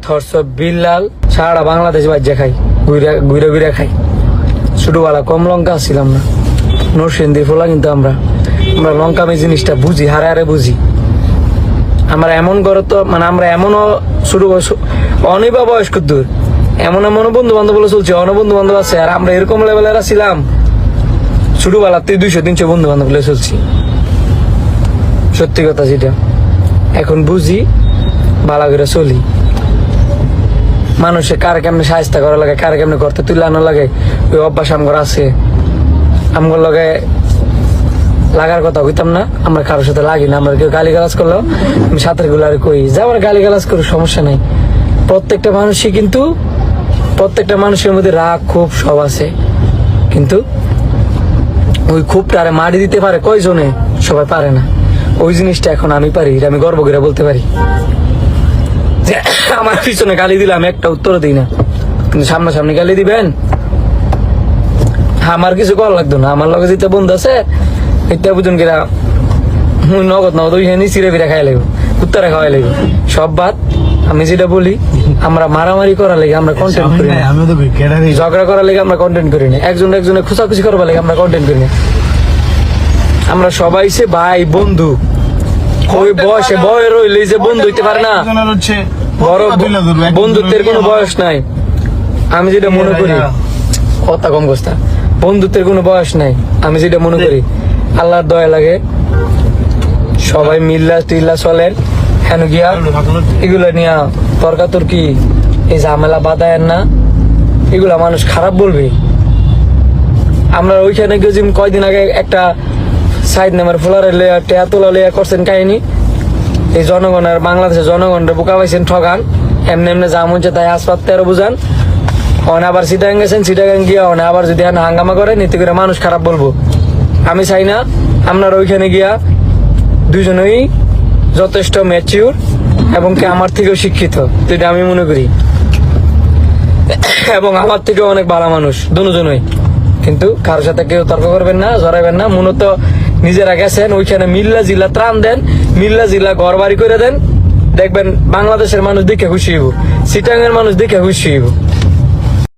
থরস বিল্লাল সারা বাংলাদেশ বাজ্যা খাই, ঘুরে ঘুরে খাই। ছোটবেলা কম লঙ্কা আসছিলাম না, নরসিংদী ফোলা, কিন্তু আমরা লঙ্কা আমি জিনিসটা বুঝি, হারে হারে বুঝি। আমরা এমন করে তো মানে আমরা এমনও শুরু অনিবা বয়স্ক দূর এমন বন্ধু বান্ধব বলে চলছে, অনেক বন্ধু বান্ধব আছে। আর আমরা এরকম লেভেলের ছিলাম ছোটবেলাতে 200-300 বন্ধু বান্ধব বলে চলছি। সত্যি কথা যেটা এখন বুঝি, ভালো করে চলি। মানুষে কার কেমনে সাহায্য করা লাগে, কার কেমনে করতে তুলে আনা লাগে, ওই অভ্যাস আমার আছে। আমার লগে লাগার কথা হইতাম না, আমরা কারোর সাথে লাগি না। আমরা কেউ গালি গালাজ করলো আমি সাঁতার গুলো আর কই যে আমার গালি গালাজ করে সমস্যা নেই। প্রত্যেকটা মানুষের মধ্যে রাগ ক্ষোভ সব আছে, কিন্তু ওই ক্ষোভটা আরে মারি দিতে পারে কয়জনে, সবাই পারে না। ওই জিনিসটা এখন আমি পারি, আমি গর্ব করে বলতে পারি যে আমার পিছনে গালি দিলে আমি একটা উত্তর দিই না, কিন্তু সামনাসামনি গালি দিবেন আমার কিছু করা লাগতো না। আমার লগে যেতে বন্ধু আছে এটা বুঝুন কিনা নগদ ওইখানে চিড়ে ফিরে খাই লাগবে, কুত্তারা খাওয়াই লাগবে, সব বাদ। আমি যেটা বলি, আমরা মারামারি করার লেগে আমরা কন্টেন্ট করি না, ঝগড়া করার লেগে আমরা কন্টেন্ট করি না, একজনে খুশাখুশি করবার লেগে আমরা কন্টেন্ট করি না। আমরা সবাই সে ভাই বন্ধু, ওই বয়সে বয় রইলে যে বন্ধু হইতে পারে না, বড় বন্ধুত্বের কোনো বয়স নাই। আমি যেটা মনে করি, কথা কম কস্তা, বন্ধুত্বের কোনো বয়স নাই। আমি যেটা মনে করি, আল্লাহর দয়া লাগে, সবাই মিল্লা টিল্লা চলেন। হেন গিয়া এগুলো নিয়ে তর্কাতর্কি, এই ঝামেলা বাধায়েন না, এগুলা মানুষ খারাপ বলবে। আমরা ওইখানে গিয়ে কয়দিন আগে একটা সাইড নামের ফোলারের লেয়ার টেয়া তোলা লেয়ার করছেন কাহিনী। এই জনগণের, বাংলাদেশের জনগণের বোকা পাইছেন ঠগান, এমনি যা মন চায় তাই আসপাত 13 বুঝান। অনে আবার সিটাগাং গেছেন, সিটাগাং গিয়া অনে আবার যদি হাঙ্গামা করে নিতে করে মানুষ খারাপ বলবো। আমি চাই না। আপনারা ওইখানে গিয়া দুজনেই যথেষ্ট ম্যাচিউর এবং কি আমার থেকেও শিক্ষিত, যেটা আমি মনে করি, এবং আমার থেকেও অনেক ভালো মানুষ দুজনই। কিন্তু কারোর সাথে কেউ তর্ক করবেন না, জড়াইবেন না। মূলত নিজেরা গেছেন ওইখানে মিল্লা জিল্লা ত্রাণ দেন, মিল্লা জিল্লা ঘর বাড়ি করে দেন, দেখবেন বাংলাদেশের মানুষ দেখে খুশি হইব, চিটাগাংয়ের মানুষ দেখে খুশি হইব।